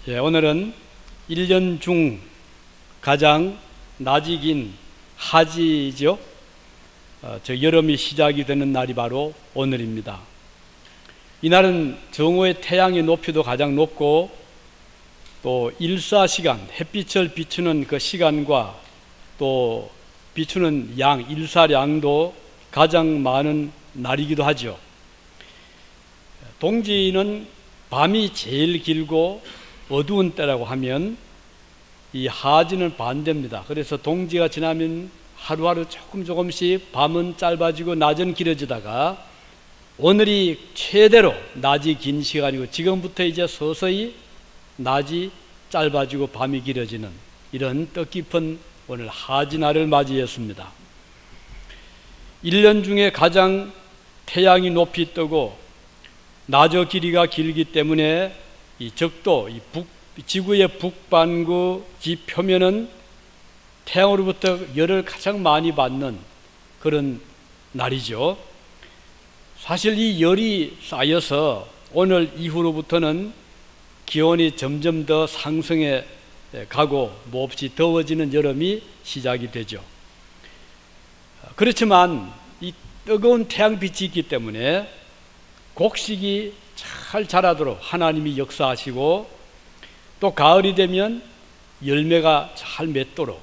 오늘은 1년 중 가장 낮이 긴 하지죠. 여름이 시작이 되는 날이 바로 오늘입니다. 이날은 정오의 태양의 높이도 가장 높고 또 일사시간, 햇빛을 비추는 그 시간과 또 비추는 양, 일사량도 가장 많은 날이기도 하죠. 동지는 밤이 제일 길고 어두운 때라고 하면 이 하지는 반대입니다. 그래서 동지가 지나면 하루하루 조금씩 밤은 짧아지고 낮은 길어지다가 오늘이 최대로 낮이 긴 시간이고 지금부터 이제 서서히 낮이 짧아지고 밤이 길어지는 이런 뜻깊은 오늘 하지날을 맞이했습니다. 1년 중에 가장 태양이 높이 뜨고 낮의 길이가 길기 때문에 이 적도, 지구의 북반구 지표면은 태양으로부터 열을 가장 많이 받는 그런 날이죠. 사실 이 열이 쌓여서 오늘 이후로부터는 기온이 점점 더 상승해 가고 몹시 더워지는 여름이 시작이 되죠. 그렇지만 이 뜨거운 태양빛이 있기 때문에 곡식이 잘 자라도록 하나님이 역사하시고 또 가을이 되면 열매가 잘 맺도록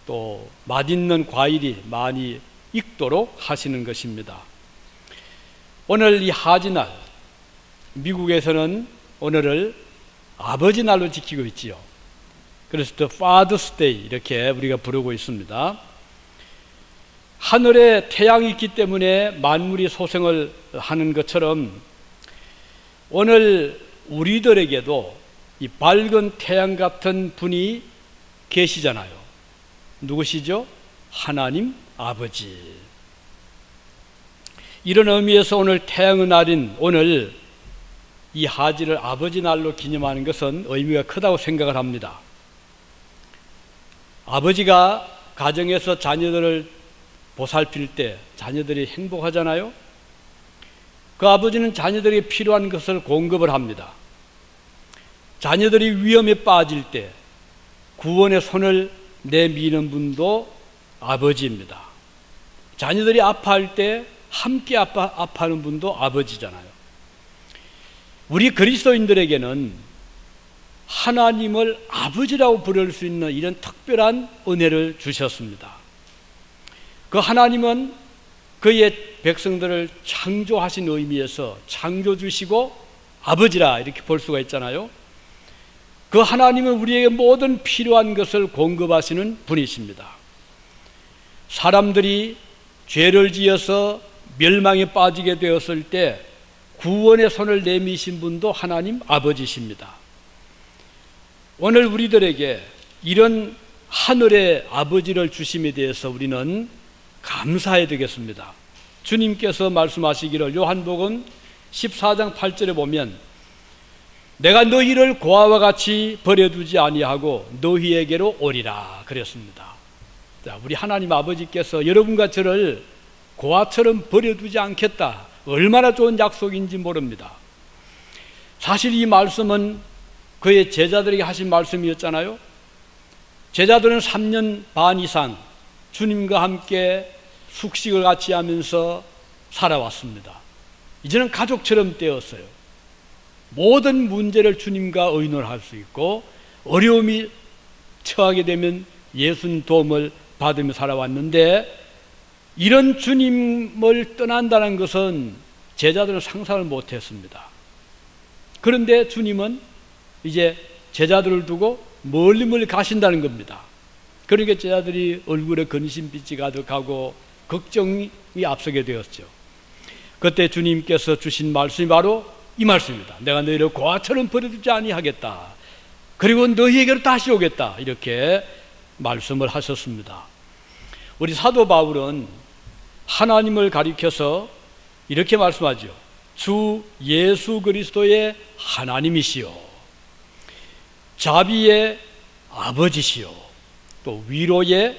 또 맛있는 과일이 많이 익도록 하시는 것입니다. 오늘 이 하지날, 미국에서는 오늘을 아버지 날로 지키고 있지요. 그래서 The Father's Day 이렇게 우리가 부르고 있습니다. 하늘에 태양이 있기 때문에 만물이 소생을 하는 것처럼 오늘 우리들에게도 이 밝은 태양 같은 분이 계시잖아요. 누구시죠? 하나님 아버지. 이런 의미에서 오늘 태양의 날인 오늘 이 하지를 아버지 날로 기념하는 것은 의미가 크다고 생각을 합니다. 아버지가 가정에서 자녀들을 보살필 때 자녀들이 행복하잖아요. 그 아버지는 자녀들에게 필요한 것을 공급을 합니다. 자녀들이 위험에 빠질 때 구원의 손을 내미는 분도 아버지입니다. 자녀들이 아파할 때 함께 아파하는 분도 아버지잖아요. 우리 그리스도인들에게는 하나님을 아버지라고 부를 수 있는 이런 특별한 은혜를 주셨습니다. 그 하나님은 그의 백성들을 창조하신 의미에서 창조주시고 아버지라 이렇게 볼 수가 있잖아요. 그 하나님은 우리에게 모든 필요한 것을 공급하시는 분이십니다. 사람들이 죄를 지어서 멸망에 빠지게 되었을 때 구원의 손을 내미신 분도 하나님 아버지십니다. 오늘 우리들에게 이런 하늘의 아버지를 주심에 대해서 우리는 감사해야 되겠습니다. 주님께서 말씀하시기를 요한복음 14장 8절에 보면 내가 너희를 고아와 같이 버려두지 아니하고 너희에게로 오리라 그랬습니다. 자, 우리 하나님 아버지께서 여러분과 저를 고아처럼 버려두지 않겠다. 얼마나 좋은 약속인지 모릅니다. 사실 이 말씀은 그의 제자들에게 하신 말씀이었잖아요. 제자들은 3년 반 이상 주님과 함께 숙식을 같이 하면서 살아왔습니다. 이제는 가족처럼 되었어요. 모든 문제를 주님과 의논할 수 있고 어려움이 처하게 되면 예수님 도움을 받으며 살아왔는데 이런 주님을 떠난다는 것은 제자들은 상상을 못했습니다. 그런데 주님은 이제 제자들을 두고 멀리 가신다는 겁니다. 그러니까 제자들이 얼굴에 근심빛이 가득하고 걱정이 앞서게 되었죠. 그때 주님께서 주신 말씀이 바로 이 말씀입니다. 내가 너희를 고아처럼 버려두지 아니하겠다. 그리고 너희에게로 다시 오겠다. 이렇게 말씀을 하셨습니다. 우리 사도 바울은 하나님을 가리켜서 이렇게 말씀하죠. 주 예수 그리스도의 하나님이시요 자비의 아버지시요 또 위로의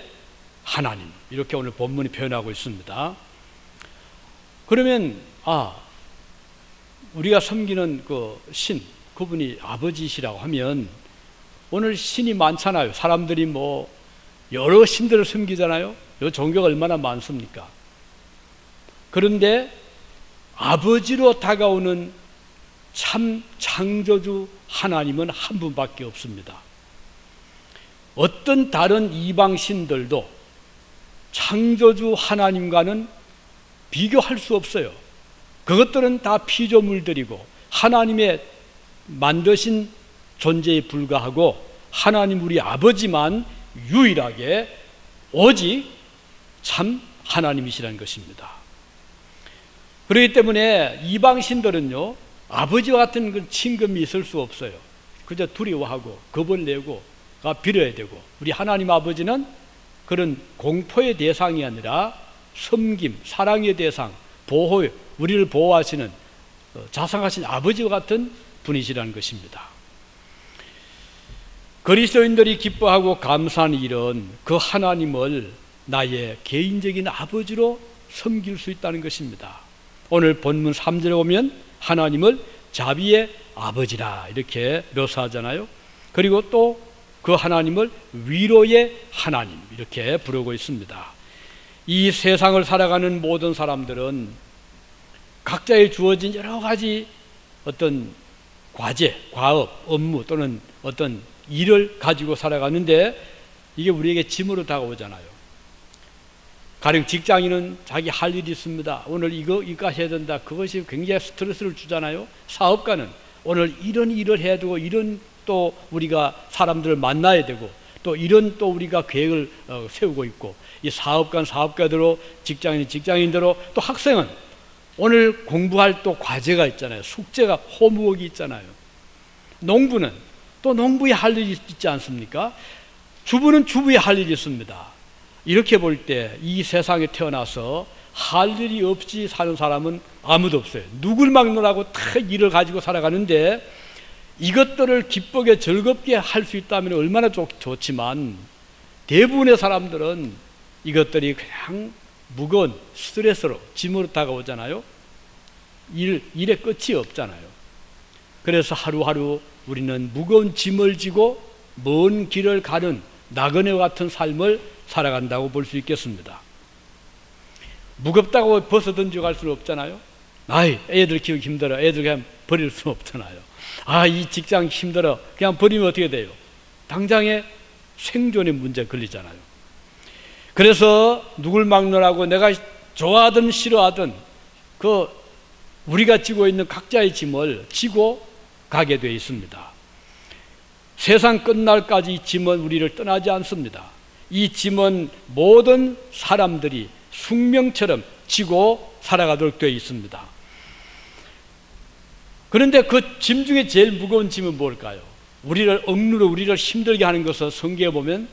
하나님 이렇게 오늘 본문이 표현하고 있습니다. 그러면 우리가 섬기는 그 신, 그분이 아버지시라고 하면 오늘 신이 많잖아요. 사람들이 뭐 여러 신들을 섬기잖아요. 요 종교가 얼마나 많습니까? 그런데 아버지로 다가오는 참 창조주 하나님은 한 분밖에 없습니다. 어떤 다른 이방 신들도 창조주 하나님과는 비교할 수 없어요. 그것들은 다 피조물들이고 하나님의 만드신 존재에 불과하고 하나님 우리 아버지만 유일하게 오직 참 하나님이시라는 것입니다. 그렇기 때문에 이방신들은요, 아버지와 같은 그 친금이 있을 수 없어요. 그저 두려워하고 겁을 내고 빌어야 되고, 우리 하나님 아버지는 그런 공포의 대상이 아니라 섬김, 사랑의 대상, 보호, 우리를 보호하시는 자상하신 아버지와 같은 분이시라는 것입니다. 그리스도인들이 기뻐하고 감사한 일은 그 하나님을 나의 개인적인 아버지로 섬길 수 있다는 것입니다. 오늘 본문 3절에 보면 하나님을 자비의 아버지라 이렇게 묘사하잖아요. 그리고 또 그 하나님을 위로의 하나님 이렇게 부르고 있습니다. 이 세상을 살아가는 모든 사람들은 각자의 주어진 여러 가지 어떤 과제, 과업, 업무 또는 어떤 일을 가지고 살아가는데 이게 우리에게 짐으로 다가오잖아요. 가령 직장인은 자기 할 일이 있습니다. 오늘 이거 해야 된다. 그것이 굉장히 스트레스를 주잖아요. 사업가는 오늘 이런 일을 해야 되고 이런 또 우리가 사람들을 만나야 되고 또 이런 또 우리가 계획을 세우고 있고, 이 사업가는 사업가대로, 직장인은 직장인대로, 또 학생은 오늘 공부할 또 과제가 있잖아요. 숙제가 홈워크가 있잖아요. 농부는 또 농부에 할 일이 있지 않습니까? 주부는 주부에 할 일이 있습니다. 이렇게 볼 때 이 세상에 태어나서 할 일이 없이 사는 사람은 아무도 없어요. 누굴 막느라고 다 일을 가지고 살아가는데 이것들을 기쁘게 즐겁게 할 수 있다면 얼마나 좋지만 대부분의 사람들은 이것들이 그냥 무거운 스트레스로, 짐으로 다가오잖아요. 일의 끝이 없잖아요. 그래서 하루하루 우리는 무거운 짐을 지고 먼 길을 가는 나그네와 같은 삶을 살아간다고 볼 수 있겠습니다. 무겁다고 벗어 던져갈 수는 없잖아요. 애들 키우기 힘들어. 애들 그냥 버릴 수는 없잖아요. 이 직장 힘들어. 그냥 버리면 어떻게 돼요? 당장에 생존의 문제 걸리잖아요. 그래서 누굴 막느라고 내가 좋아하든 싫어하든 우리가 지고 있는 각자의 짐을 지고 가게 되어 있습니다. 세상 끝날까지 이 짐은 우리를 떠나지 않습니다. 이 짐은 모든 사람들이 숙명처럼 지고 살아가도록 되어 있습니다. 그런데 그 짐 중에 제일 무거운 짐은 뭘까요? 우리를 억누르 우리를 힘들게 하는 것을 성경에 보면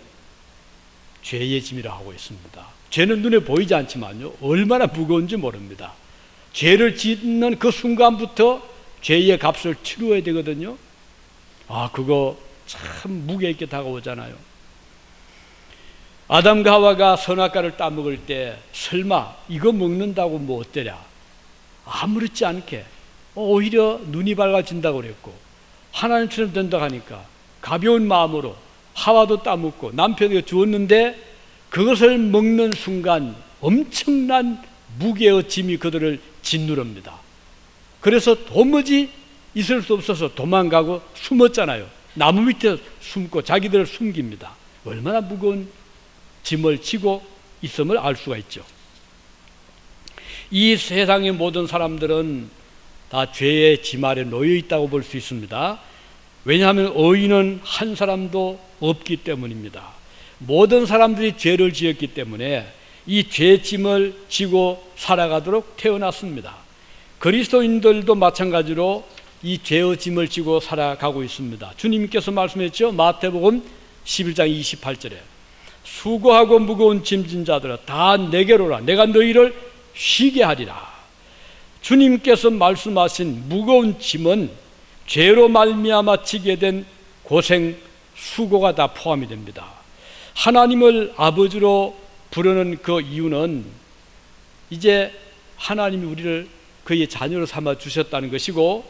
죄의 짐이라고 하고 있습니다. 죄는 눈에 보이지 않지만요, 얼마나 무거운지 모릅니다. 죄를 짓는 그 순간부터 죄의 값을 치루어야 되거든요. 그거 참 무게 있게 다가오잖아요. 아담과 하와가 선악과를 따먹을 때 설마 이거 먹는다고 뭐 어때랴? 아무렇지 않게 오히려 눈이 밝아진다고 그랬고, 하나님처럼 된다고 하니까 가벼운 마음으로 하와도 따먹고 남편에게 주었는데 그것을 먹는 순간 엄청난 무게의 짐이 그들을 짓누릅니다. 그래서 도무지 있을 수 없어서 도망가고 숨었잖아요. 나무 밑에 숨고 자기들을 숨깁니다. 얼마나 무거운 짐을 지고 있음을 알 수가 있죠. 이 세상의 모든 사람들은 다 죄의 짐 아래 놓여 있다고 볼 수 있습니다. 왜냐하면 의인은 한 사람도 없기 때문입니다. 모든 사람들이 죄를 지었기 때문에 이 죄 짐을 지고 살아가도록 태어났습니다. 그리스도인들도 마찬가지로 이 죄의 짐을 지고 살아가고 있습니다. 주님께서 말씀했죠. 마태복음 11장 28절에 수고하고 무거운 짐진 자들아 다 내게로 오라. 내가 너희를 쉬게 하리라. 주님께서 말씀하신 무거운 짐은 죄로 말미암아 지게 된 고생, 수고가 다 포함이 됩니다. 하나님을 아버지로 부르는 그 이유는 이제 하나님이 우리를 그의 자녀로 삼아 주셨다는 것이고,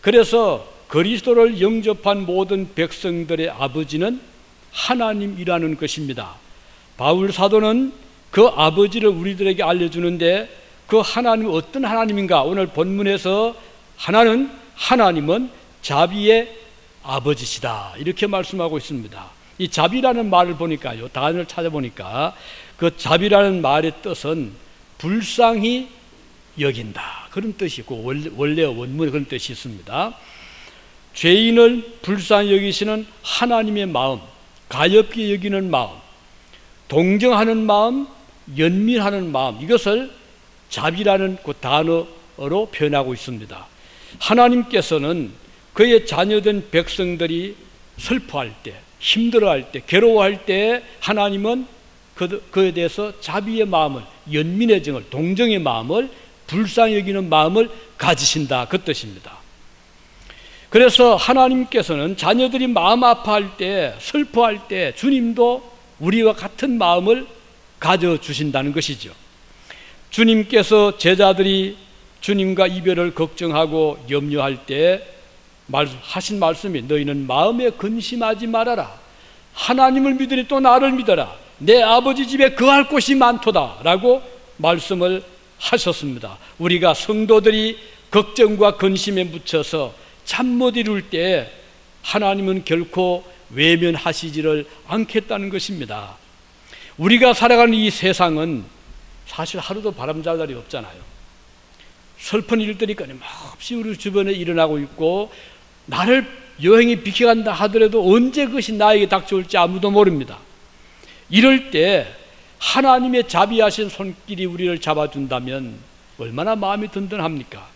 그래서 그리스도를 영접한 모든 백성들의 아버지는 하나님이라는 것입니다. 바울 사도는 그 아버지를 우리들에게 알려주는데, 그 하나님은 어떤 하나님인가? 오늘 본문에서 하나님은 자비의 아버지시다, 이렇게 말씀하고 있습니다. 이 자비라는 말을 보니까요, 단어를 찾아보니까 그 자비라는 말의 뜻은 불쌍히 여긴다, 그런 뜻이 있고, 원래 원문에 그런 뜻이 있습니다. 죄인을 불쌍히 여기시는 하나님의 마음, 가엾게 여기는 마음, 동정하는 마음, 연민하는 마음, 이것을 자비라는 그 단어로 표현하고 있습니다. 하나님께서는 그의 자녀된 백성들이 슬퍼할 때, 힘들어할 때, 괴로워할 때 하나님은 그에 대해서 자비의 마음을, 연민의 정을, 동정의 마음을, 불쌍히 여기는 마음을 가지신다, 그 뜻입니다. 그래서 하나님께서는 자녀들이 마음 아파할 때, 슬퍼할 때 주님도 우리와 같은 마음을 가져주신다는 것이죠. 주님께서 제자들이 주님과 이별을 걱정하고 염려할 때 하신 말씀이, 너희는 마음에 근심하지 말아라. 하나님을 믿으니 또 나를 믿어라. 내 아버지 집에 거할 곳이 많도다 라고 말씀을 하셨습니다. 우리가 성도들이 걱정과 근심에 묻혀서 잠 못 이룰 때 하나님은 결코 외면하시지를 않겠다는 것입니다. 우리가 살아가는 이 세상은 사실 하루도 바람잘 날이 없잖아요. 슬픈 일들이 끊임없이 우리 주변에 일어나고 있고, 나를 여행이 비켜간다 하더라도 언제 그것이 나에게 닥쳐올지 아무도 모릅니다. 이럴 때 하나님의 자비하신 손길이 우리를 잡아준다면 얼마나 마음이 든든합니까?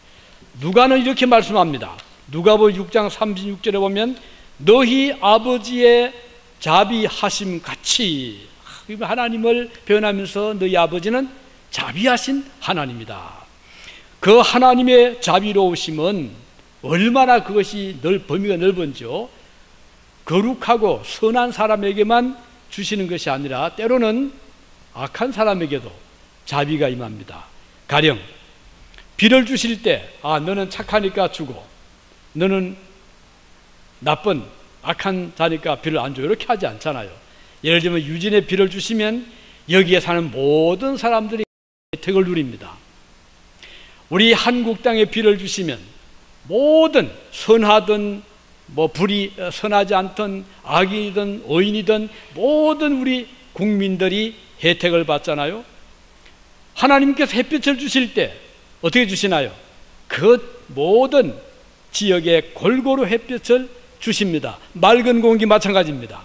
누가는 이렇게 말씀합니다. 누가복음 6장 36절에 보면 너희 아버지의 자비하심 같이, 하나님을 표현하면서 너희 아버지는 자비하신 하나님이다. 그 하나님의 자비로우심은 얼마나 그것이 범위가 넓은지요. 거룩하고 선한 사람에게만 주시는 것이 아니라 때로는 악한 사람에게도 자비가 임합니다. 가령 비를 주실 때, 너는 착하니까 주고 너는 나쁜 악한 자니까 비를 안 줘, 이렇게 하지 않잖아요. 예를 들면 유진의 비를 주시면 여기에 사는 모든 사람들이 혜택을 누립니다. 우리 한국 땅에 비를 주시면 모든 선하든 불이 선하지 않든 악인이든 의인이든 모든 우리 국민들이 혜택을 받잖아요. 하나님께서 햇빛을 주실 때 어떻게 주시나요? 그 모든 지역에 골고루 햇빛을 주십니다. 맑은 공기 마찬가지입니다.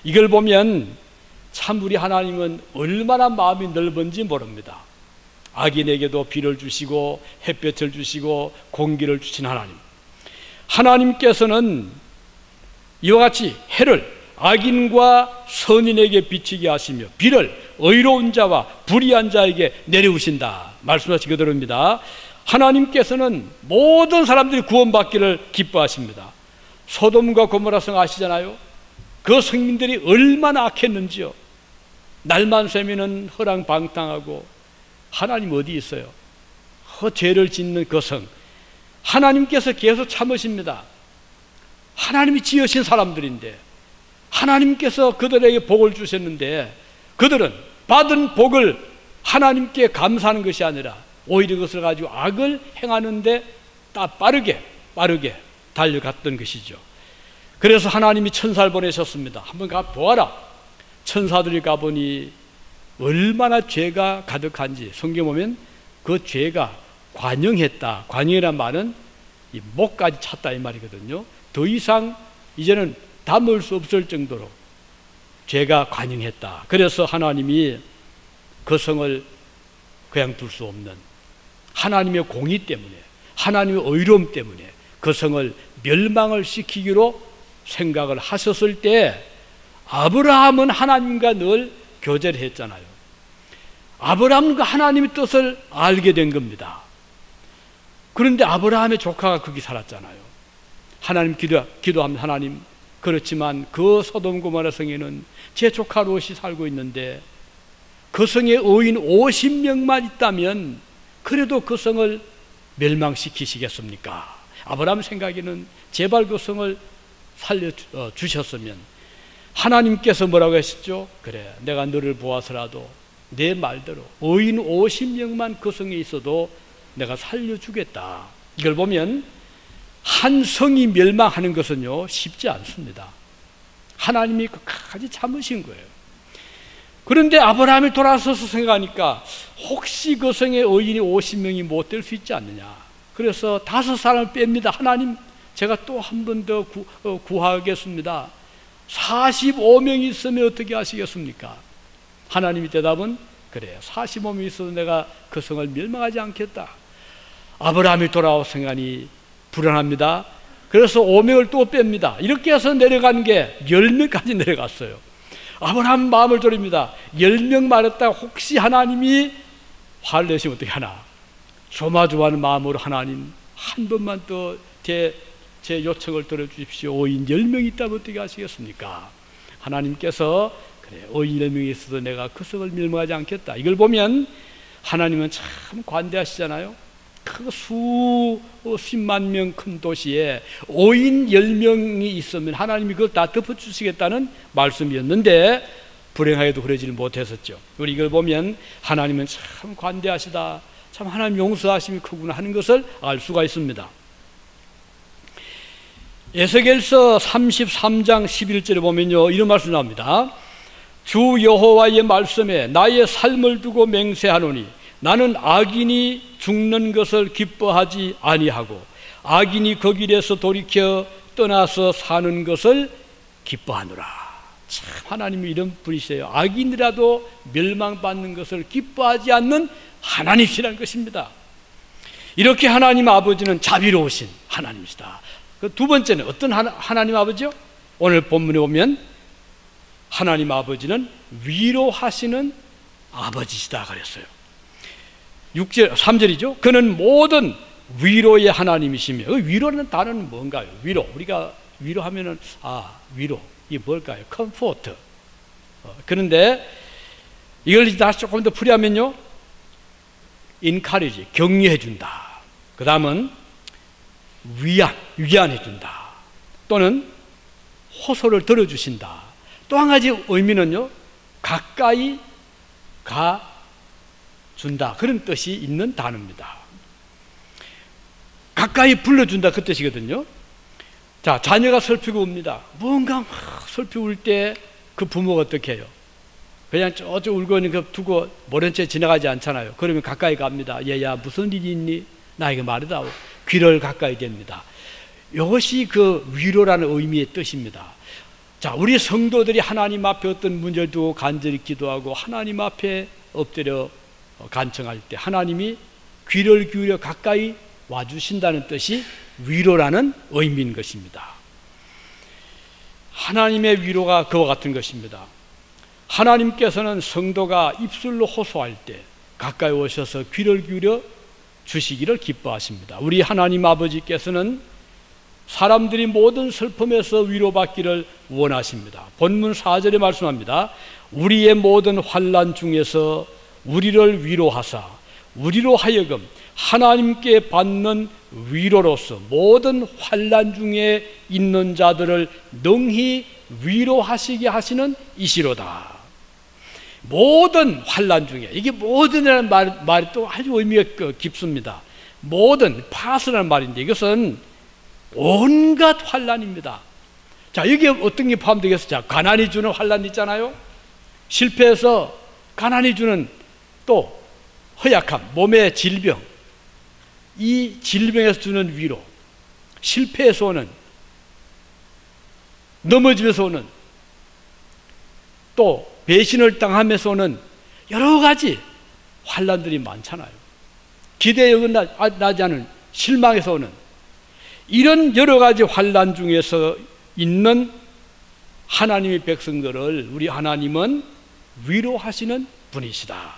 이걸 보면 참 우리 하나님은 얼마나 마음이 넓은지 모릅니다. 악인에게도 비를 주시고 햇볕을 주시고 공기를 주신 하나님, 하나님께서는 이와 같이 해를 악인과 선인에게 비치게 하시며 비를 의로운 자와 불의한 자에게 내려오신다 말씀하신 그대로입니다. 하나님께서는 모든 사람들이 구원받기를 기뻐하십니다. 소돔과 고모라 성 아시잖아요. 그 성민들이 얼마나 악했는지요. 날만 새면은 허랑방탕하고, 하나님 어디 있어요? 죄를 짓는 그 성, 하나님께서 계속 참으십니다. 하나님이 지으신 사람들인데, 하나님께서 그들에게 복을 주셨는데, 그들은 받은 복을 하나님께 감사하는 것이 아니라 오히려 그것을 가지고 악을 행하는데 빠르게 달려갔던 것이죠. 그래서 하나님이 천사를 보내셨습니다. 한번 가보아라. 천사들이 가보니 얼마나 죄가 가득한지, 성경 보면 그 죄가 관영했다. 관영이란 말은 이 목까지 찼다 이 말이거든요. 더 이상 이제는 담을 수 없을 정도로 죄가 관영했다. 그래서 하나님이 그 성을 그냥 둘 수 없는 하나님의 공의 때문에, 하나님의 의로움 때문에 그 성을 멸망을 시키기로 생각을 하셨을 때, 아브라함은 하나님과 늘 교제를 했잖아요. 아브라함과 하나님의 뜻을 알게 된 겁니다. 그런데 아브라함의 조카가 거기 살았잖아요. 하나님 기도하면 하나님, 그렇지만 그 소돔 고모라 성에는 제 조카 롯이 살고 있는데 그 성에 의인 50명만 있다면 그래도 그 성을 멸망시키시겠습니까? 아브라함 생각에는 제발 그 성을 살려주셨으면, 하나님께서 뭐라고 하셨죠? 그래, 내가 너를 보아서라도 내 말대로 의인 50명만 그 성에 있어도 내가 살려주겠다. 이걸 보면 한 성이 멸망하는 것은요 쉽지 않습니다. 하나님이 끝까지 참으신 거예요. 그런데 아브라함이 돌아서서 생각하니까 혹시 그 성에 의인이 50명이 못 될 수 있지 않느냐. 그래서 5사람을 뺍니다. 하나님, 제가 또 한 번 더 구하겠습니다. 45명이 있으면 어떻게 하시겠습니까? 하나님의 대답은 그래요. 45명이 있어도 내가 그 성을 멸망하지 않겠다. 아브라함이 돌아와 생각하니 불안합니다. 그래서 5명을 또 뺍니다. 이렇게 해서 내려간 게 10명까지 내려갔어요. 아브라함 마음을 졸입니다. 10명 말했다가 혹시 하나님이 화를 내시면 어떻게 하나. 조마조마하는 마음으로 하나님 한 번만 더 제 요청을 들어주십시오. 의인 10명이 있다면 어떻게 하시겠습니까? 하나님께서 그래, 의인 10명이 있어도 내가 그 성을 멸망하지 않겠다. 이걸 보면 하나님은 참 관대하시잖아요. 그 수십만 명 큰 도시에 의인 10명이 있으면 하나님이 그걸 다 덮어주시겠다는 말씀이었는데 불행하게도 그러지를 못했었죠. 우리 이걸 보면 하나님은 참 관대하시다, 참 하나님 용서하심이 크구나 하는 것을 알 수가 있습니다. 에스겔서 33장 11절에 보면요 이런 말씀 나옵니다. 주 여호와의 말씀에 나의 삶을 두고 맹세하노니 나는 악인이 죽는 것을 기뻐하지 아니하고 악인이 그 길에서 돌이켜 떠나서 사는 것을 기뻐하노라. 참 하나님이 이런 분이세요. 악인이라도 멸망받는 것을 기뻐하지 않는 하나님이시라는 것입니다. 이렇게 하나님 아버지는 자비로우신 하나님이시다. 그 두 번째는 어떤 하나님 아버지요? 오늘 본문에 보면 하나님 아버지는 위로하시는 아버지시다 그랬어요. 6절, 3절이죠. 그는 모든 위로의 하나님이시며, 그 위로라는 단어는 뭔가요? 위로. 우리가 위로하면은 위로. 이게 뭘까요? 컴포트. 그런데 이걸 다시 조금 더 풀이하면요, encourage, 격려해 준다. 그 다음은 위안해 준다. 또는 호소를 들어주신다. 또 한 가지 의미는요, 가까이 가 준다. 그런 뜻이 있는 단어입니다. 가까이 불러준다. 그 뜻이거든요. 자, 자녀가 슬피고 웁니다. 뭔가 막 슬피 울 때 그 부모가 어떻게 해요? 그냥 저쪽 울고 있는 거 두고 모른 채 지나가지 않잖아요. 그러면 가까이 갑니다. 얘야, 무슨 일이 있니? 나에게 말해다오. 귀를 가까이 댑니다. 이것이 그 위로라는 의미의 뜻입니다. 자, 우리 성도들이 하나님 앞에 어떤 문제를 두고 간절히 기도하고 하나님 앞에 엎드려 간청할 때 하나님이 귀를 기울여 가까이 와주신다는 뜻이 위로라는 의미인 것입니다. 하나님의 위로가 그와 같은 것입니다. 하나님께서는 성도가 입술로 호소할 때 가까이 오셔서 귀를 기울여 주시기를 기뻐하십니다. 우리 하나님 아버지께서는 사람들이 모든 슬픔에서 위로받기를 원하십니다. 본문 4절에 말씀합니다. 우리의 모든 환난 중에서 우리를 위로하사 우리로 하여금 하나님께 받는 위로로서 모든 환난 중에 있는 자들을 능히 위로하시게 하시는 이시로다. 모든 환난 중에, 이게 모든이라는 말이 또 아주 의미가 깊습니다. 모든, 파스라는 말인데 이것은 온갖 환난입니다. 자, 여기에 어떤 게 포함되겠어요? 자, 가난이 주는 환난 있잖아요. 실패해서 가난이 주는 또 허약함, 몸의 질병, 이 질병에서 주는 위로, 실패에서 오는, 넘어지면서 오는, 또 배신을 당하면서 오는 여러 가지 환난들이 많잖아요. 기대에 어긋나지 않은 실망에서 오는 이런 여러 가지 환난 중에서 있는 하나님의 백성들을 우리 하나님은 위로하시는 분이시다.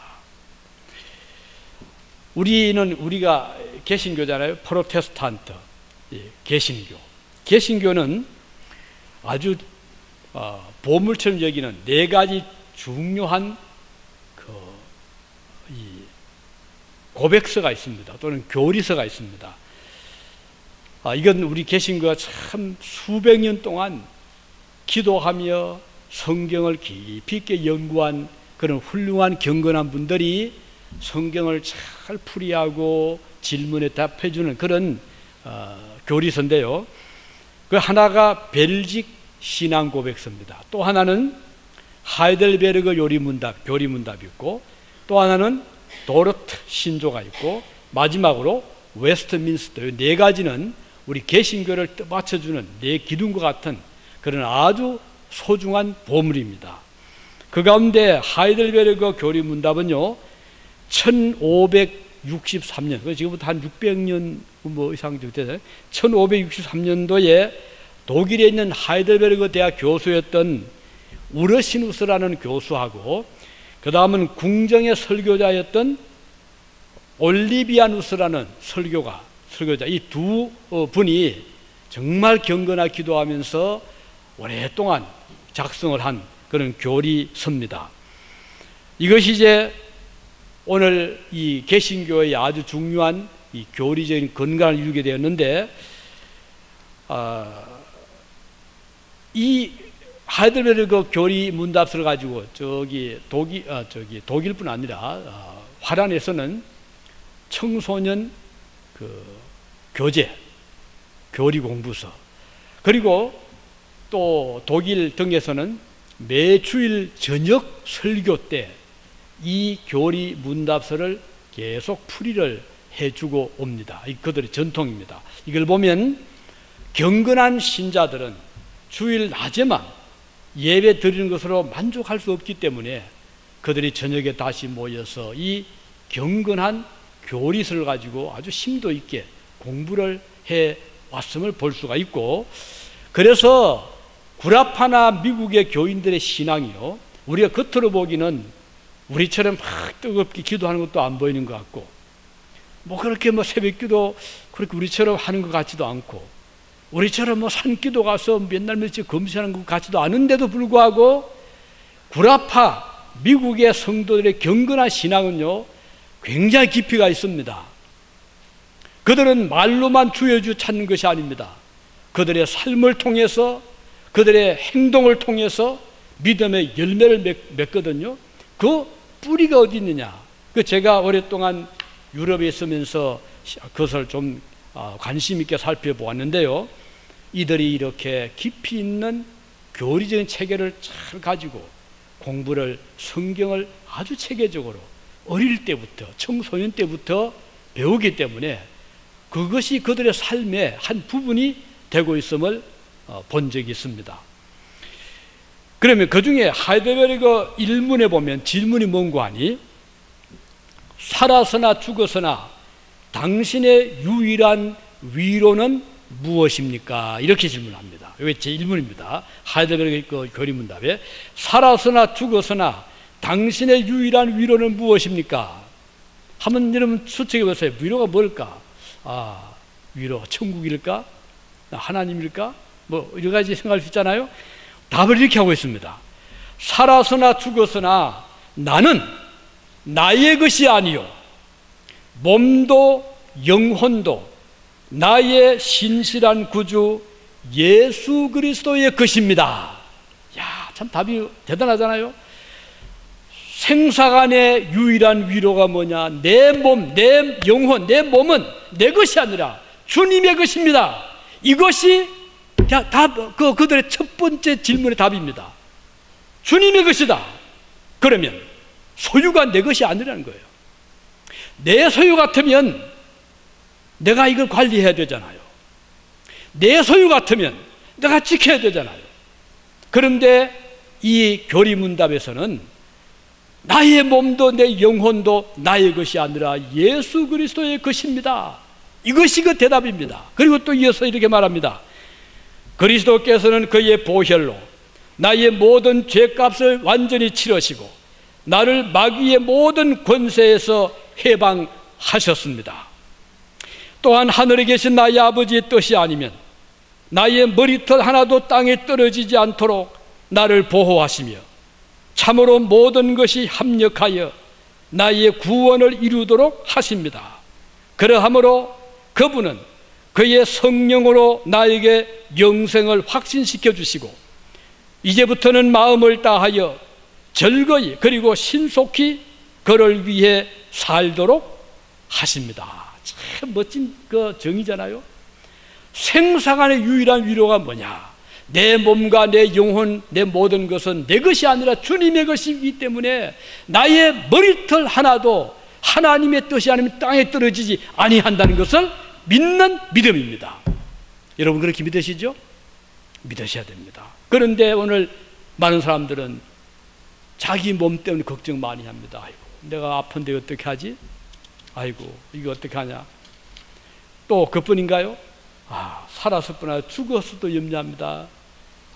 우리가 개신교잖아요. 프로테스탄트, 개신교. 개신교는 아주 보물처럼 여기는 네 가지 중요한 고백서가 있습니다. 또는 교리서가 있습니다. 이건 우리 개신교가 참 수백 년 동안 기도하며 성경을 깊이 있게 연구한 그런 훌륭한 경건한 분들이 성경을 잘 풀이하고 질문에 답해주는 그런 교리서인데요. 그 하나가 벨직 신앙 고백서입니다. 또 하나는 하이델베르그 교리문답이 있고, 또 하나는 도르트 신조가 있고, 마지막으로 웨스트민스터. 네 가지는 우리 개신교를 떠받쳐주는 네 기둥과 같은 그런 아주 소중한 보물입니다. 그 가운데 하이델베르그 교리문답은요 1563년, 지금부터 한 600년 이상 되잖아요. 1563년도에 독일에 있는 하이델베르그 대학 교수였던 우르시누스라는 교수하고, 그 다음은 궁정의 설교자였던 올리비아누스라는 설교자, 이 두 분이 정말 경건하게 기도하면서 오랫동안 작성을 한 그런 교리서입니다. 이것이 이제 오늘 이 개신교의 아주 중요한 이 교리적인 근간을 이루게 되었는데, 이 하이델베르그 교리 문답서를 가지고 독일뿐 아니라 화란에서는 청소년 교재, 교리 공부서, 그리고 또 독일 등에서는 매주일 저녁 설교 때 이 교리 문답서를 계속 풀이를 해주고 옵니다. 그들의 전통입니다. 이걸 보면 경건한 신자들은 주일 낮에만 예배 드리는 것으로 만족할 수 없기 때문에 그들이 저녁에 다시 모여서 이 경건한 교리서를 가지고 아주 심도 있게 공부를 해 왔음을 볼 수가 있고, 그래서 구라파나 미국의 교인들의 신앙이요, 우리가 겉으로 보기는 우리처럼 막 뜨겁게 기도하는 것도 안 보이는 것 같고, 그렇게 새벽기도 그렇게 우리처럼 하는 것 같지도 않고, 우리처럼 산기도 가서 맨날 며칠 금식하는 것 같지도 않은데도 불구하고 구라파 미국의 성도들의 경건한 신앙은요 굉장히 깊이가 있습니다. 그들은 말로만 주 예수 찾는 것이 아닙니다. 그들의 삶을 통해서, 그들의 행동을 통해서 믿음의 열매를 맺거든요. 그 뿌리가 어디 있느냐, 제가 오랫동안 유럽에 있으면서 그것을 좀 관심 있게 살펴보았는데요, 이들이 이렇게 깊이 있는 교리적인 체계를 잘 가지고 공부를, 성경을 아주 체계적으로 어릴 때부터, 청소년 때부터 배우기 때문에 그것이 그들의 삶의 한 부분이 되고 있음을 본 적이 있습니다. 그러면 그 중에 하이델베르그 일문에 보면 질문이 뭔고 하니, 살아서나 죽어서나 당신의 유일한 위로는 무엇입니까? 이렇게 질문합니다. 이게 제 1문입니다. 하이델베르그 교리문답에 살아서나 죽어서나 당신의 유일한 위로는 무엇입니까? 한번 여러분 추측해 보세요. 위로가 뭘까? 위로 천국일까? 하나님일까? 여러 가지 생각할 수 있잖아요. 답을 이렇게 하고 있습니다. 살아서나 죽어서나 나는 나의 것이 아니요 몸도 영혼도 나의 신실한 구주 예수 그리스도의 것입니다. 참 답이 대단하잖아요. 생사간의 유일한 위로가 뭐냐? 내 몸, 내 영혼, 내 몸은 내 것이 아니라 주님의 것입니다. 이것이 그들의 첫 번째 질문의 답입니다. 주님의 것이다. 그러면 소유가 내 것이 아니라는 거예요. 내 소유 같으면 내가 이걸 관리해야 되잖아요. 내 소유 같으면 내가 지켜야 되잖아요. 그런데 이 교리문답에서는 나의 몸도 내 영혼도 나의 것이 아니라 예수 그리스도의 것입니다. 이것이 그 대답입니다. 그리고 또 이어서 이렇게 말합니다. 그리스도께서는 그의 보혈로 나의 모든 죄값을 완전히 치르시고 나를 마귀의 모든 권세에서 해방하셨습니다. 또한 하늘에 계신 나의 아버지의 뜻이 아니면 나의 머리털 하나도 땅에 떨어지지 않도록 나를 보호하시며 참으로 모든 것이 합력하여 나의 구원을 이루도록 하십니다. 그러하므로 그분은 그의 성령으로 나에게 영생을 확신시켜 주시고 이제부터는 마음을 다하여 즐거이 그리고 신속히 그를 위해 살도록 하십니다. 참 멋진 그 정의잖아요. 생사간의 유일한 위로가 뭐냐? 내 몸과 내 영혼, 내 모든 것은 내 것이 아니라 주님의 것이기 때문에 나의 머리털 하나도 하나님의 뜻이 아니면 땅에 떨어지지 아니한다는 것을 믿는 믿음입니다. 여러분 그렇게 믿으시죠? 믿으셔야 됩니다. 그런데 오늘 많은 사람들은 자기 몸 때문에 걱정 많이 합니다. 아이고, 내가 아픈데 어떻게 하지? 아이고, 이거 어떻게 하냐? 또 그뿐인가요? 살았을 뿐 아니라 죽었어도 염려합니다.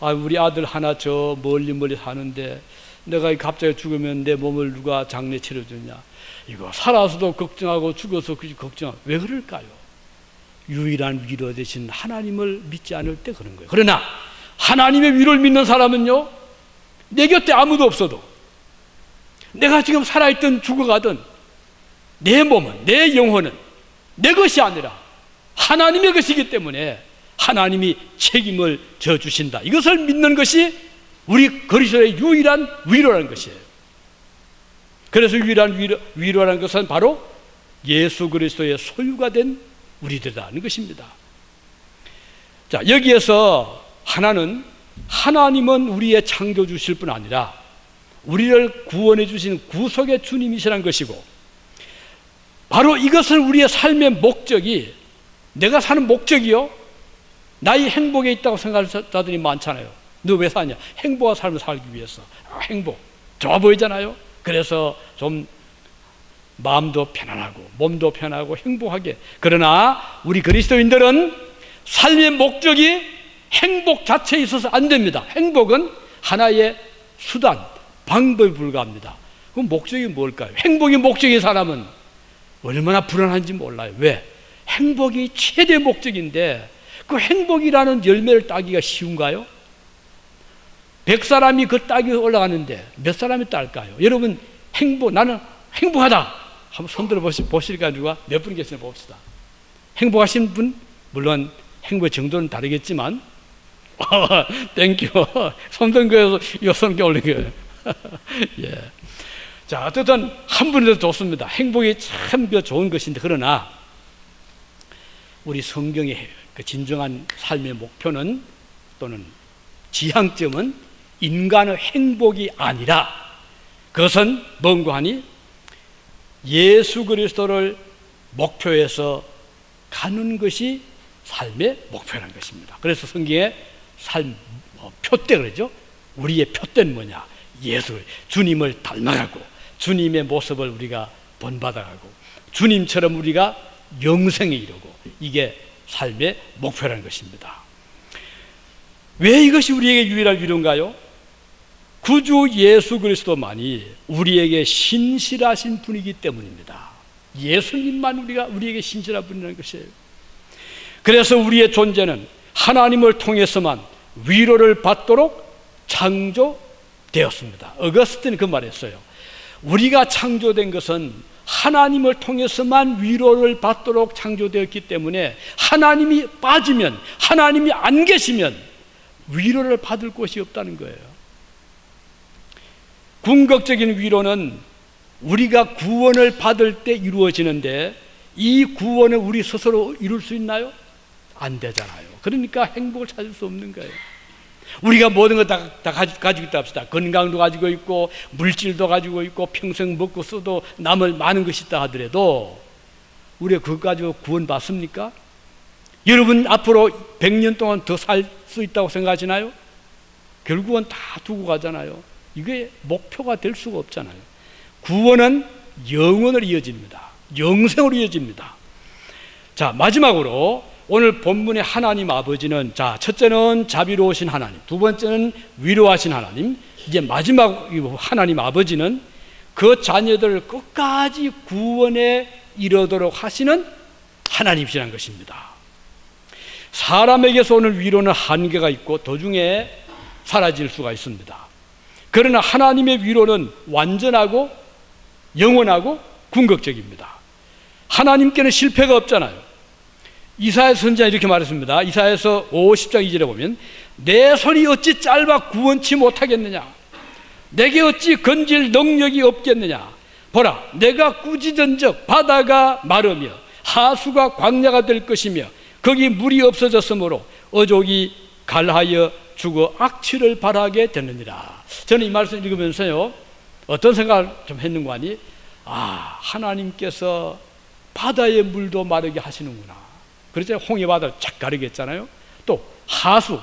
우리 아들 하나 저 멀리 사는데 내가 갑자기 죽으면 내 몸을 누가 장례 치러주냐? 이거 살아서도 걱정하고 죽어서 걱정하고 왜 그럴까요? 유일한 위로 되신 하나님을 믿지 않을 때 그런 거예요. 그러나 하나님의 위로를 믿는 사람은요, 내 곁에 아무도 없어도 내가 지금 살아있든 죽어가든 내 몸은, 내 영혼은 내 것이 아니라 하나님의 것이기 때문에 하나님이 책임을 져주신다. 이것을 믿는 것이 우리 그리스도의 유일한 위로라는 것이에요. 그래서 유일한 위로라는 것은 바로 예수 그리스도의 소유가 된 우리들이라는 것입니다. 자, 여기에서 하나님은 우리의 창조주실 뿐 아니라 우리를 구원해 주신 구속의 주님이시라는 것이고, 바로 이것은 우리의 삶의 목적이, 내가 사는 목적이요, 나의 행복에 있다고 생각하는 자들이 많잖아요. 너 왜 사냐? 행복한 삶을 살기 위해서. 행복 좋아 보이잖아요. 그래서 좀 마음도 편안하고 몸도 편하고 행복하게. 그러나 우리 그리스도인들은 삶의 목적이 행복 자체에 있어서 안 됩니다. 행복은 하나의 수단, 방법에 불과합니다. 그럼 목적이 뭘까요? 행복이 목적인 사람은 얼마나 불안한지 몰라요. 왜? 행복이 최대 목적인데 그 행복이라는 열매를 따기가 쉬운가요? 100사람이 그 따기 올라가는데 몇 사람이 딸까요? 여러분, 나는 행복하다 한번 손들어 보실까? 누가 몇 분 계시나 봅시다. 행복하신 분? 물론 행복의 정도는 다르겠지만 땡큐. 손든 거에서 이 손 올린 거예요. 예. 자, 어쨌든 한 분이라도 좋습니다. 행복이 참 좋은 것인데, 그러나 우리 성경의 그 진정한 삶의 목표는, 또는 지향점은 인간의 행복이 아니라 그것은 뭔가 하니 예수 그리스도를 목표해서 가는 것이 삶의 목표라는 것입니다. 그래서 성경에 삶 표대 그러죠. 우리의 표대는 뭐냐? 예수, 주님을 닮아가고 주님의 모습을 우리가 본받아가고 주님처럼 우리가 영생에 이르고, 이게 삶의 목표라는 것입니다. 왜 이것이 우리에게 유일한 위로인가요? 구주 예수 그리스도만이 우리에게 신실하신 분이기 때문입니다. 예수님만 우리에게 신실한 분이라는 것이에요. 그래서 우리의 존재는 하나님을 통해서만 위로를 받도록 창조되었습니다. 어거스틴이 그 말했어요. 우리가 창조된 것은 하나님을 통해서만 위로를 받도록 창조되었기 때문에 하나님이 빠지면, 하나님이 안 계시면 위로를 받을 곳이 없다는 거예요. 궁극적인 위로는 우리가 구원을 받을 때 이루어지는데, 이 구원을 우리 스스로 이룰 수 있나요? 안 되잖아요. 그러니까 행복을 찾을 수 없는 거예요. 우리가 모든 것 다 가지고 있다 합시다. 건강도 가지고 있고 물질도 가지고 있고 평생 먹고 써도 남을 많은 것이 있다 하더라도 우리가 그것 가지고 구원 받습니까? 여러분 앞으로 100년 동안 더 살 수 있다고 생각하시나요? 결국은 다 두고 가잖아요. 이게 목표가 될 수가 없잖아요. 구원은 영원으로 이어집니다. 영생으로 이어집니다. 자, 마지막으로 오늘 본문의 하나님 아버지는, 자, 첫째는 자비로우신 하나님, 두 번째는 위로하신 하나님, 이제 마지막 하나님 아버지는 그 자녀들을 끝까지 구원에 이르도록 하시는 하나님이시라는 것입니다. 사람에게서 오는 위로는 한계가 있고 도중에 사라질 수가 있습니다. 그러나 하나님의 위로는 완전하고 영원하고 궁극적입니다. 하나님께는 실패가 없잖아요. 이사야 선지자 이렇게 말했습니다. 이사야서 50장 2절에 보면 내 손이 어찌 짧아 구원치 못하겠느냐, 내게 어찌 건질 능력이 없겠느냐. 보라, 내가 꾸짖은적 바다가 마르며 하수가 광야가 될 것이며 거기 물이 없어졌으므로 어족이 갈하여 죽어 악취를 발하게 되느니라. 저는 이 말씀 읽으면서요, 어떤 생각을 좀 했는가 하니, 하나님께서 바다의 물도 마르게 하시는구나. 그렇죠? 홍해 바다를 착 가르게 했잖아요. 또 하수,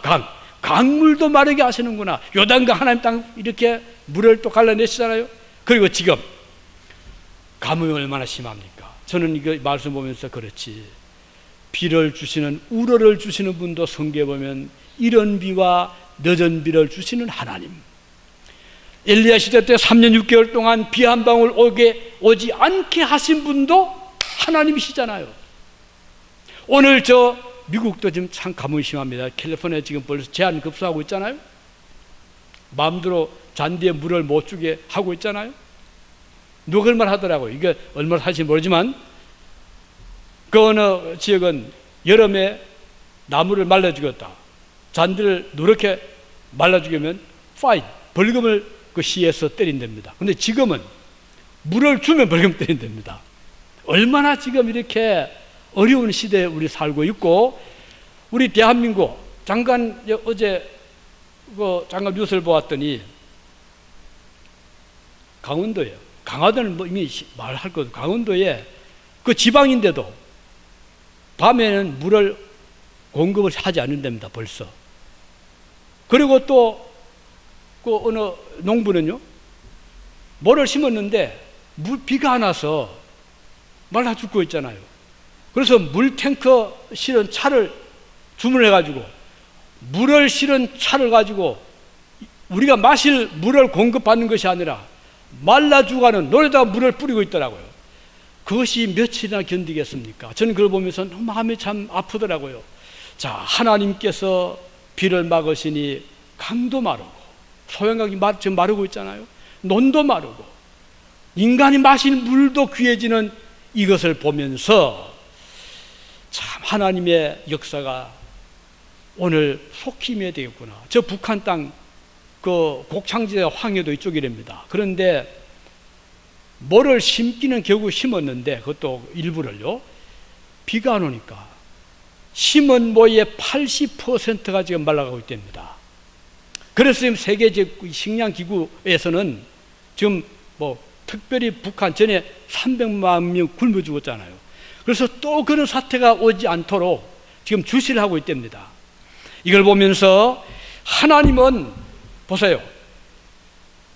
강물도 마르게 하시는구나. 요단강 하나님 땅 이렇게 물을 또 갈라내시잖아요. 그리고 지금 가뭄이 얼마나 심합니까? 저는 이거 말씀 보면서 그렇지, 비를 주시는, 우러를 주시는 분도 성경에 보면 이른 비와 늦은 비를 주시는 하나님, 엘리야 시대 때 3년 6개월 동안 비 한 방울 오지 않게 하신 분도 하나님이시잖아요. 오늘 저 미국도 지금 참 가뭄이 심합니다. 캘리포니아 지금 벌써 제한 급수하고 있잖아요. 마음대로 잔디에 물을 못 주게 하고 있잖아요. 누가 그런 말 하더라고요. 이게 얼마나 사실지 모르지만 그 어느 지역은 여름에 나무를 말라주겠다, 잔디를 누렇게 말라주면 파인, 벌금을 그 시에서 때린답니다. 근데 지금은 물을 주면 벌금 때린답니다. 얼마나 지금 이렇게 어려운 시대에 우리 살고 있고, 우리 대한민국 잠깐 어제 잠깐 뉴스를 보았더니 강원도예요. 강화도는 뭐 이미 말할 것도, 강원도에 그 지방인데도 밤에는 물을 공급을 하지 않는답니다. 벌써. 그리고 또 그 어느 농부는요, 뭐를 심었는데 비가 안 와서 말라 죽고 있잖아요. 그래서 물탱커 실은 차를 주문해가지고 물을 실은 차를 가지고 우리가 마실 물을 공급받는 것이 아니라 말라 죽어가는 논에다가 물을 뿌리고 있더라고요. 그것이 며칠이나 견디겠습니까? 저는 그걸 보면서 마음이 참 아프더라고요. 자, 하나님께서 비를 막으시니 강도 마르고 소양강이 지금 마르고 있잖아요. 논도 마르고 인간이 마실 물도 귀해지는 이것을 보면서 참 하나님의 역사가 오늘 속히 임해야 되겠구나. 저 북한 땅 그 곡창지대 황해도 이쪽이랍니다. 그런데 뭐를 심기는 겨우 심었는데 그것도 일부를요, 비가 안 오니까 심은 모의 80%가 지금 말라가고 있답니다. 그래서 지금 세계 식량기구에서는 지금 뭐 특별히 북한 전에 300만 명 굶어 죽었잖아요. 그래서 또 그런 사태가 오지 않도록 지금 주시를 하고 있답니다. 이걸 보면서 하나님은 보세요,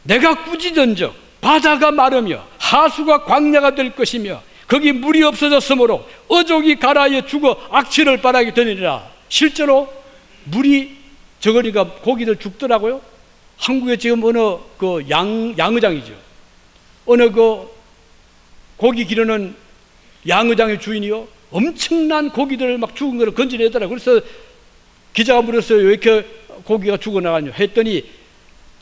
내가 꾸짖은적 바다가 마르며 하수가 광야가 될 것이며 거기 물이 없어졌으므로 어족이 갈아여 죽어 악취를 발하게 되느니라. 실제로 물이 저거니까 고기들 죽더라고요. 한국에 지금 어느 그 양의장이죠, 어느 그 고기 기르는 양의장의 주인이요, 엄청난 고기들을 막 죽은 거를 건져내더라고요. 그래서 기자가 물었어요, 왜 이렇게 고기가 죽어나가냐 했더니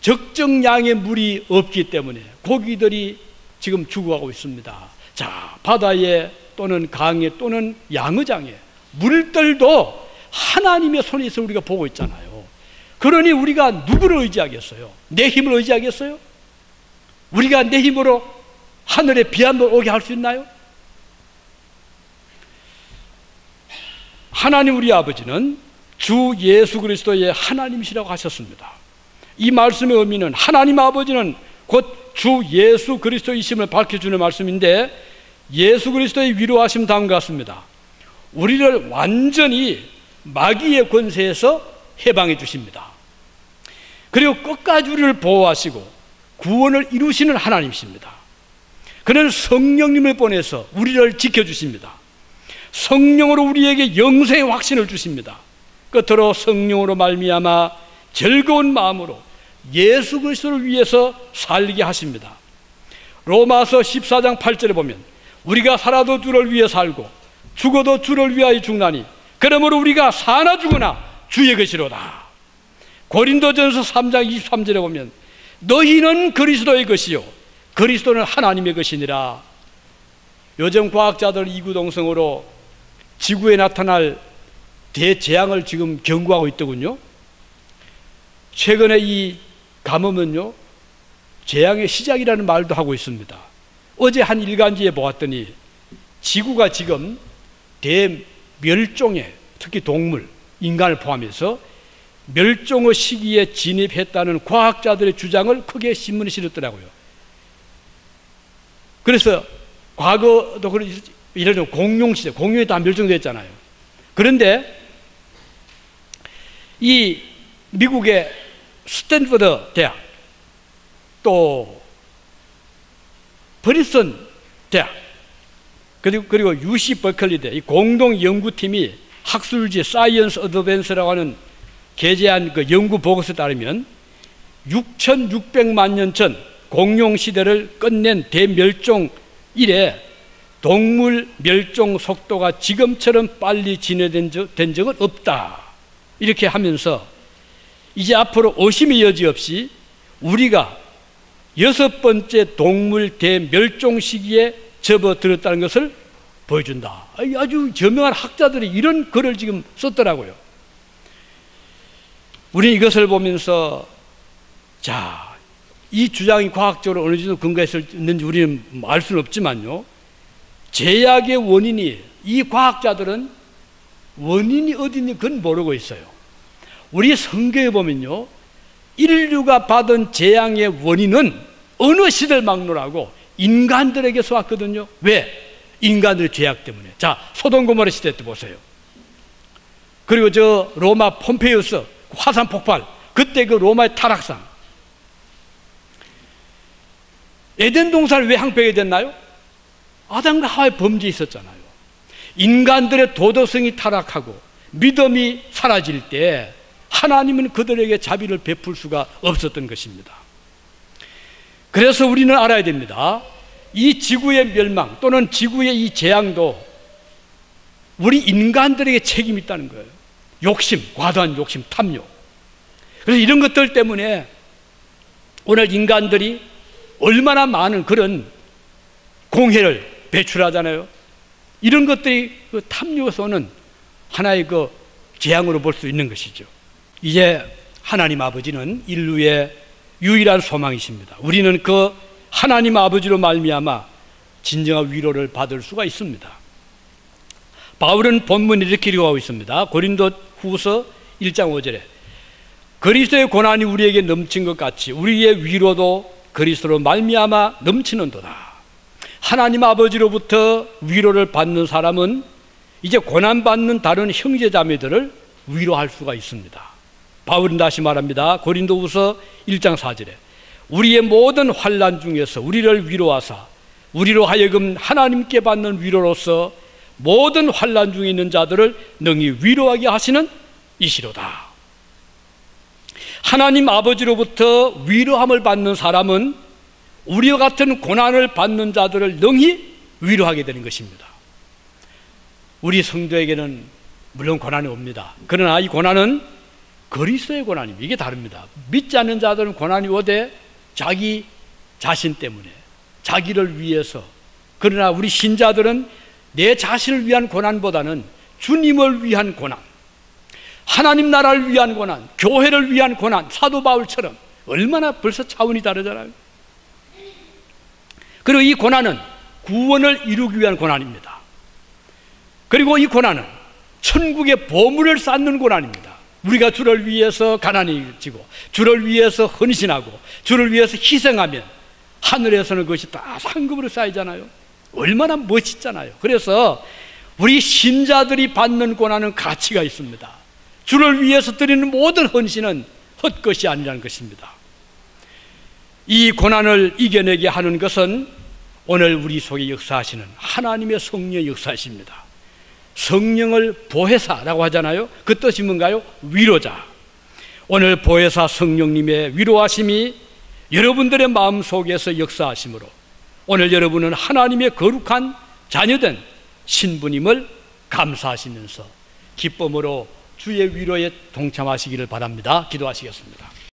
적정량의 물이 없기 때문에 고기들이 지금 죽어가고 있습니다. 자, 바다에 또는 강에 또는 양의장에 물들도 하나님의 손에 있어 우리가 보고 있잖아요. 그러니 우리가 누구를 의지하겠어요? 내 힘을 의지하겠어요? 우리가 내 힘으로 하늘에 비 한 번 오게 할 수 있나요? 하나님 우리 아버지는 주 예수 그리스도의 하나님이시라고 하셨습니다. 이 말씀의 의미는 하나님 아버지는 곧 주 예수 그리스도이심을 밝혀주는 말씀인데, 예수 그리스도의 위로하심 다음과 같습니다. 우리를 완전히 마귀의 권세에서 해방해 주십니다. 그리고 끝까지 우리를 보호하시고 구원을 이루시는 하나님이십니다. 그는 성령님을 보내서 우리를 지켜주십니다. 성령으로 우리에게 영생의 확신을 주십니다. 끝으로 성령으로 말미암아 즐거운 마음으로 예수 그리스도를 위해서 살게 하십니다. 로마서 14장 8절에 보면 우리가 살아도 주를 위해 살고 죽어도 주를 위하여 죽나니 그러므로 우리가 사나 죽으나 주의 것이로다. 고린도전서 3장 23절에 보면 너희는 그리스도의 것이요 그리스도는 하나님의 것이니라. 요즘 과학자들 이구동성으로 지구에 나타날 대재앙을 지금 경고하고 있더군요. 최근에 이 가뭄은요, 재앙의 시작이라는 말도 하고 있습니다. 어제 한 일간지에 보았더니 지구가 지금 대멸종의, 특히 동물, 인간을 포함해서 멸종의 시기에 진입했다는 과학자들의 주장을 크게 신문에 실었더라고요. 그래서 과거도 예를 들면 공룡시대, 공룡이 다 멸종됐잖아요. 그런데 이 미국의 스탠퍼드 대학, 또 프린스턴 대학, 그리고 UC 버클리대 이 공동 연구팀이 학술지 사이언스 어드밴스라고 하는 게재한 그 연구 보고서에 따르면 6,600만 년 전 공룡 시대를 끝낸 대멸종 이래 동물 멸종 속도가 지금처럼 빨리 진행된 적은 없다. 이렇게 하면서 이제 앞으로 의심의 여지 없이 우리가 6번째 동물 대멸종 시기에 접어들었다는 것을 보여준다. 아주 저명한 학자들이 이런 글을 지금 썼더라고요. 우리는 이것을 보면서 자, 이 주장이 과학적으로 어느 정도 근거가 있는지 우리는 알 수는 없지만요, 제약의 원인이, 이 과학자들은 원인이 어디인지 그건 모르고 있어요. 우리 성경에 보면요, 인류가 받은 재앙의 원인은 어느 시대를 막론하고 인간들에게서 왔거든요. 왜? 인간들의 죄악 때문에. 자, 소돔 고모라 시대 때 보세요. 그리고 저 로마 폼페이우스 화산 폭발, 그때 그 로마의 타락상. 에덴 동산을 왜 황폐하게 됐나요? 아담과 하와의 범죄 있었잖아요. 인간들의 도덕성이 타락하고 믿음이 사라질 때 하나님은 그들에게 자비를 베풀 수가 없었던 것입니다. 그래서 우리는 알아야 됩니다. 이 지구의 멸망 또는 지구의 이 재앙도 우리 인간들에게 책임이 있다는 거예요. 욕심, 과도한 욕심, 탐욕. 그래서 이런 것들 때문에 오늘 인간들이 얼마나 많은 그런 공해를 배출하잖아요. 이런 것들이 그 탐욕에서 오는 하나의 그 재앙으로 볼 수 있는 것이죠. 이제 하나님 아버지는 인류의 유일한 소망이십니다. 우리는 그 하나님 아버지로 말미암아 진정한 위로를 받을 수가 있습니다. 바울은 본문을 이렇게 기록하고 있습니다. 고린도 후서 1장 5절에 그리스도의 고난이 우리에게 넘친 것 같이 우리의 위로도 그리스도로 말미암아 넘치는도다. 하나님 아버지로부터 위로를 받는 사람은 이제 고난받는 다른 형제자매들을 위로할 수가 있습니다. 바울은 다시 말합니다. 고린도후서 1장 4절에 우리의 모든 환난 중에서 우리를 위로하사 우리로 하여금 하나님께 받는 위로로서 모든 환난 중에 있는 자들을 능히 위로하게 하시는 이시로다. 하나님 아버지로부터 위로함을 받는 사람은 우리와 같은 고난을 받는 자들을 능히 위로하게 되는 것입니다. 우리 성도에게는 물론 고난이 옵니다. 그러나 이 고난은 그리스도의 고난입니다. 이게 다릅니다. 믿지 않는 자들은 고난이 오되 자기 자신 때문에, 자기를 위해서. 그러나 우리 신자들은 내 자신을 위한 고난보다는 주님을 위한 고난, 하나님 나라를 위한 고난, 교회를 위한 고난, 사도 바울처럼 얼마나 벌써 차원이 다르잖아요. 그리고 이 고난은 구원을 이루기 위한 고난입니다. 그리고 이 고난은 천국의 보물을 쌓는 고난입니다. 우리가 주를 위해서 가난해지고 주를 위해서 헌신하고 주를 위해서 희생하면 하늘에서는 그것이 다 상급으로 쌓이잖아요. 얼마나 멋있잖아요. 그래서 우리 신자들이 받는 고난은 가치가 있습니다. 주를 위해서 드리는 모든 헌신은 헛것이 아니라는 것입니다. 이 고난을 이겨내게 하는 것은 오늘 우리 속에 역사하시는 하나님의 성령의 역사이십니다. 성령을 보혜사라고 하잖아요. 그 뜻이 뭔가요? 위로자. 오늘 보혜사 성령님의 위로하심이 여러분들의 마음속에서 역사하심으로 오늘 여러분은 하나님의 거룩한 자녀된 신부님을 감사하시면서 기쁨으로 주의 위로에 동참하시기를 바랍니다. 기도하시겠습니다.